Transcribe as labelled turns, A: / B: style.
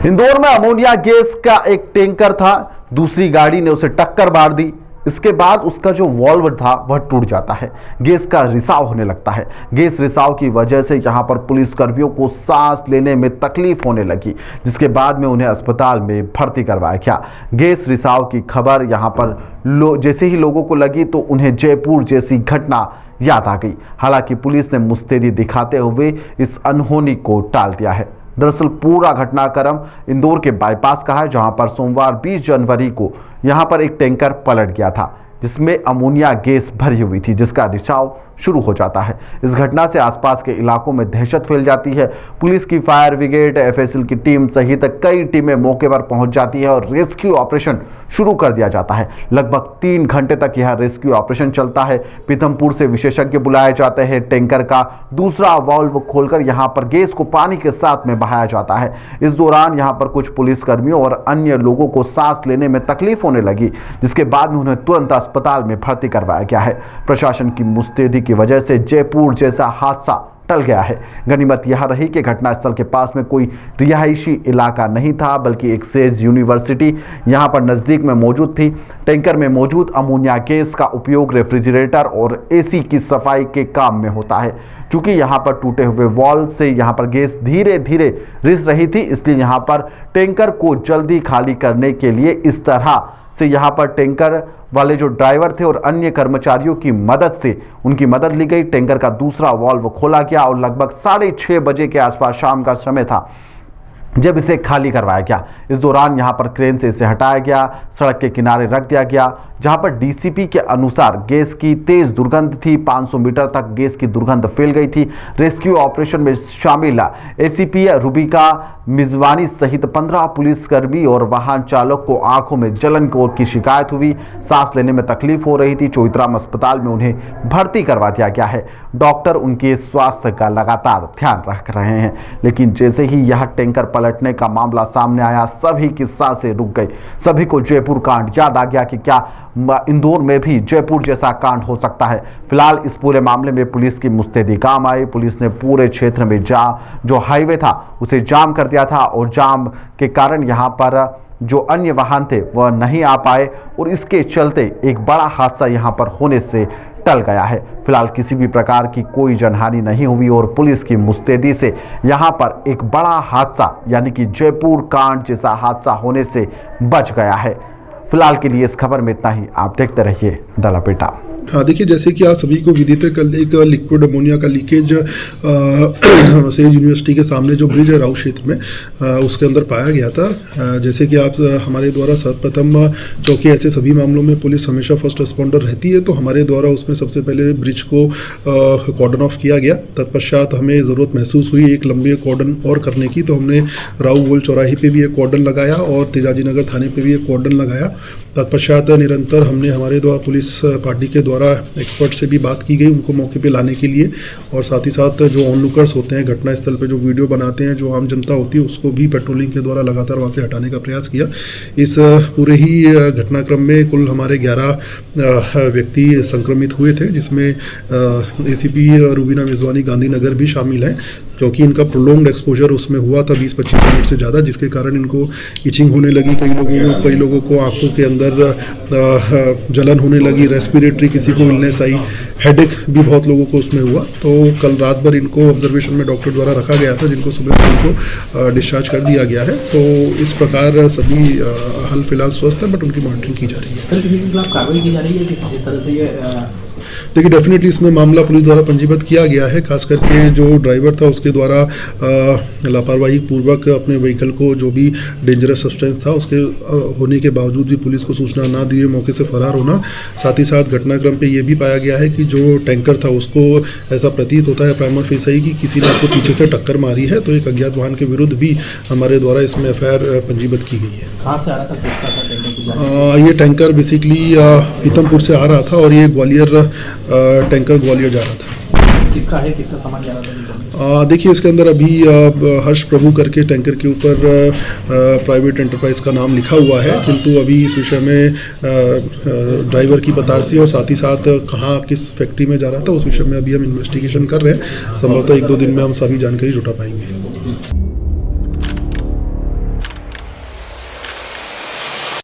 A: इंदौर में ammonia gas का एक टैंकर था, दूसरी गाड़ी ने उसे टक्कर मार दी। इसके बाद उसका जो वॉल्व था वह टूट जाता है, गैस का रिसाव होने लगता है। गैस रिसाव की वजह से यहां पर पुलिसकर्मियों को सांस लेने में तकलीफ होने लगी, जिसके बाद में उन्हें अस्पताल में भर्ती करवाया गया। गैस रिसाव की खबर यहां पर जैसे ही लोगों को लगी तो उन्हें जयपुर जैसी घटना याद आ गई। हालांकि पुलिस ने मुस्तैदी दिखाते हुए इस अनहोनी को टाल दिया है। दरअसल पूरा घटनाक्रम इंदौर के बाईपास का है, जहां पर सोमवार 20 जनवरी को यहां पर एक टैंकर पलट गया था, जिसमें अमोनिया गैस भरी हुई थी, जिसका रिसाव शुरू हो जाता है। इस घटना से आसपास के इलाकों में दहशत फैल जाती है। पुलिस की फायर ब्रिगेड, एफएसएल की टीम सहित कई टीमें मौके पर पहुंच जाती है और रेस्क्यू ऑपरेशन शुरू कर दिया जाता है। लगभग 3 घंटे तक यह रेस्क्यू ऑपरेशन चलता है। पीथमपुर से विशेषज्ञ बुलाए जाते हैं। टैंकर का दूसरा वाल्व खोलकर यहां पर गैस को पानी के साथ में बहाया जाता है। इस दौरान यहां पर कुछ पुलिसकर्मियों और अन्य लोगों को सांस लेने में तकलीफ होने लगी, जिसके बाद में उन्हें तुरंत अस्पताल में भर्ती करवाया गया है। प्रशासन की मुस्तैदी की वजह से जयपुर जैसा हादसा टल गया है। गनीमत यह रही कि घटनास्थल के पास में कोई रिहायशी इलाका नहीं था, बल्कि एक सेज यूनिवर्सिटी यहां पर नजदीक में मौजूद थी। टैंकर में मौजूद अमोनिया गैस का उपयोग रेफ्रिजरेटर और एसी की सफाई के काम में होता है। चूंकि यहां पर टूटे हुए वॉल्व से यहां पर गैस धीरे धीरे रिस रही थी, इसलिए यहां पर टैंकर को जल्दी खाली करने के लिए इस तरह से यहां पर टैंकर वाले जो ड्राइवर थे और अन्य कर्मचारियों की मदद से उनकी मदद ली गई। टैंकर का दूसरा वाल्व खोला गया और लगभग 6:30 बजे के आसपास, शाम का समय था, जब इसे खाली करवाया गया। इस दौरान यहां पर क्रेन से इसे हटाया गया, सड़क के किनारे रख दिया गया, जहां पर डीसीपी के अनुसार गैस की तेज दुर्गंध थी। 500 मीटर तक गैस की दुर्गंध फैल गई थी। रेस्क्यू ऑपरेशन में शामिल एसीपी रुबिका मिजवानी सहित 15 पुलिसकर्मी और वाहन चालक को आंखों में जलन की शिकायत हुई। सांस लेने में तकलीफ हो रही थी। चौइथराम अस्पताल में उन्हें भर्ती करवा दिया गया है। डॉक्टर उनके स्वास्थ्य का लगातार ध्यान रख रहे हैं, लेकिन जैसे ही यह टैंकर पलटने का मामला सामने आया, सभी की सांसें रुक गई। सभी को जयपुर कांड याद आ गया कि क्या इंदौर में भी जयपुर जैसा कांड हो सकता है। फिलहाल इस पूरे मामले में पुलिस की मुस्तैदी काम आई। पुलिस ने पूरे क्षेत्र में जो हाईवे था उसे जाम कर दिया था और जाम के कारण यहां पर जो अन्य वाहन थे वह नहीं आ पाए और इसके चलते एक बड़ा हादसा यहां पर होने से टल गया है। फिलहाल किसी भी प्रकार की कोई जनहानि नहीं हुई और पुलिस की मुस्तैदी से यहां पर एक बड़ा हादसा यानी कि जयपुर कांड जैसा हादसा होने से बच गया है। फिलहाल के लिए इस खबर में इतना ही। आप देखते रहिए दलापेटा।
B: हाँ, देखिए, जैसे कि आप सभी को विदित है, कल एक लिक्विड अमोनिया का लीकेज सेज यूनिवर्सिटी के सामने जो ब्रिज है राउ क्षेत्र में उसके अंदर पाया गया था। जैसे कि आप हमारे द्वारा सर्वप्रथम, चूँकि ऐसे सभी मामलों में पुलिस हमेशा फर्स्ट रिस्पॉन्डर रहती है, तो हमारे द्वारा उसमें सबसे पहले ब्रिज को कॉर्डन ऑफ किया गया। तत्पश्चात हमें ज़रूरत महसूस हुई एक लंबे कॉर्डन और करने की, तो हमने राउ गोल चौराहे पे भी एक कॉर्डन लगाया और तेजाजी नगर थाने पे भी एक कॉर्डन लगाया। तत्पश्चात निरंतर हमने हमारे द्वारा पुलिस पार्टी के द्वारा एक्सपर्ट से भी बात की गई उनको मौके पे लाने के लिए, और साथ ही साथ जो ऑनलुकर्स होते हैं घटनास्थल पे जो वीडियो बनाते हैं, जो आम जनता होती है, उसको भी पेट्रोलिंग के द्वारा लगातार वहाँ से हटाने का प्रयास किया। इस पूरे ही घटनाक्रम में कुल हमारे 11 व्यक्ति संक्रमित हुए थे, जिसमें एसीपी रुबीना मिजवानी गांधीनगर भी शामिल हैं, क्योंकि इनका प्रोलॉन्ग्ड एक्सपोजर उसमें हुआ था 20-25 मिनट से ज़्यादा, जिसके कारण इनको इचिंग होने लगी। कई लोगों को आंखों के अंदर जलन होने लगी, रेस्पिरेटरी किसी को इलनेस आई, हेडेक भी बहुत लोगों को उसमें हुआ। तो कल रात भर इनको ऑब्जर्वेशन में डॉक्टर द्वारा रखा गया था, जिनको सुबह इनको डिस्चार्ज कर दिया गया है। तो इस प्रकार सभी हाल फिलहाल स्वस्थ है, बट उनकी मॉनिटरिंग की जा रही है।
C: किसी के खिलाफ कार्रवाई की जा रही है कि जिस तरह से ये
B: देखिए, डेफिनेटली इसमें मामला पुलिस द्वारा पंजीबद्ध किया गया है। खास करके जो ड्राइवर था उसके द्वारा लापरवाही पूर्वक अपने व्हीकल को, जो भी डेंजरस सब्सटेंस था उसके होने के बावजूद भी पुलिस को सूचना ना दिए मौके से फरार होना। साथ ही साथ घटनाक्रम पे ये भी पाया गया है कि जो टैंकर था उसको ऐसा प्रतीत होता है प्राइमा फेसी कि किसी ने उसको पीछे से टक्कर मारी है। तो एक अज्ञात वाहन के विरुद्ध भी हमारे द्वारा इसमें एफआईआर पंजीबद्ध की गई है।
C: कहाँ से आ रहा था?
B: ये टैंकर बेसिकली पीथमपुर से आ रहा था और ये ग्वालियर टैंकर ग्वालियर जा रहा था।
C: किसका है, किसका सामान जा रहा था?
B: देखिए, इसके अंदर अभी हर्ष प्रभु करके टैंकर के ऊपर प्राइवेट एंटरप्राइज का नाम लिखा हुआ है, किंतु अभी इस विषय में ड्राइवर की बतारसी और साथ ही साथ कहाँ किस फैक्ट्री में जा रहा था उस विषय में अभी हम इन्वेस्टिगेशन कर रहे हैं। संभवतः 1-2 दिन में हम सभी जानकारी जुटा पाएंगे।